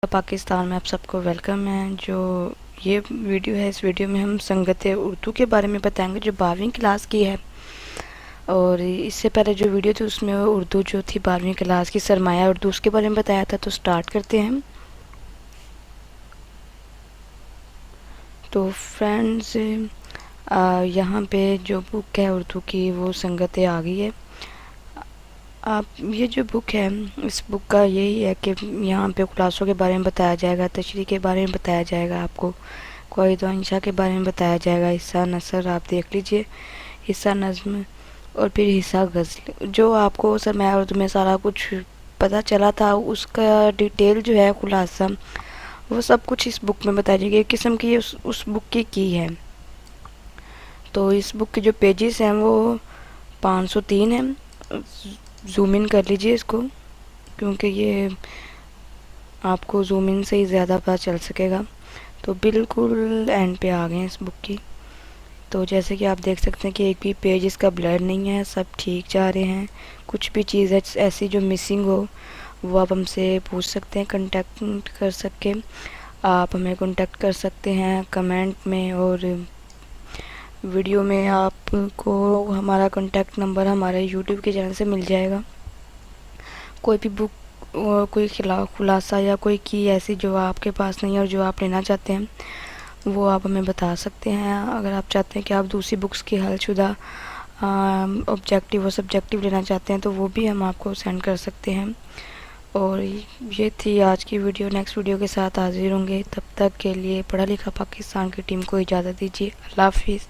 पाकिस्तान में आप सबको वेलकम है। जो ये वीडियो है, इस वीडियो में हम संगत उर्दू के बारे में बताएंगे जो 12वीं क्लास की है। और इससे पहले जो वीडियो थी उसमें उर्दू जो थी 12वीं क्लास की सरमाया उर्दू उसके बारे में बताया था। तो स्टार्ट करते हैं। तो फ्रेंड्स, यहाँ पे जो बुक है उर्दू की वो संगत आ गई है। आप ये जो बुक है, इस बुक का यही है कि यहाँ पे क्लासों के बारे में बताया जाएगा, तशरीह के बारे में बताया जाएगा, आपको क़वाइद व इंशा के बारे में बताया जाएगा, हिस्सा नसर आप देख लीजिए, हिस्सा नज़्म और फिर हिस्सा गज़ल। जो आपको सरमाया उर्दू में सारा कुछ पता चला था उसका डिटेल जो है खुलासा वो सब कुछ इस बुक में बताया जाएगा। एक किस्म की उस बुक की है। तो इस बुक के जो पेजेस हैं वो 503 हैं। जूम इन कर लीजिए इसको, क्योंकि ये आपको जूम इन से ही ज़्यादा पता चल सकेगा। तो बिल्कुल एंड पे आ गए हैं इस बुक की। तो जैसे कि आप देख सकते हैं कि एक भी पेज इसका ब्लर नहीं है, सब ठीक जा रहे हैं। कुछ भी चीज़ ऐसी जो मिसिंग हो वो आप हमसे पूछ सकते हैं, कांटेक्ट कर सके। आप हमें कांटेक्ट कर सकते हैं कमेंट में, और वीडियो में आपको हमारा कांटेक्ट नंबर हमारे यूट्यूब के चैनल से मिल जाएगा। कोई भी बुक कोई खुलासा या कोई की ऐसी जो आपके पास नहीं है और जो आप लेना चाहते हैं वो आप हमें बता सकते हैं। अगर आप चाहते हैं कि आप दूसरी बुक्स की हलशुदा ऑब्जेक्टिव और सब्जेक्टिव लेना चाहते हैं तो वो भी हम आपको सेंड कर सकते हैं। और ये थी आज की वीडियो। नेक्स्ट वीडियो के साथ हाजिर होंगे। तब तक के लिए पढ़ा लिखा पाकिस्तान की टीम को इजाज़त दीजिए। अल्लाह हाफिज़।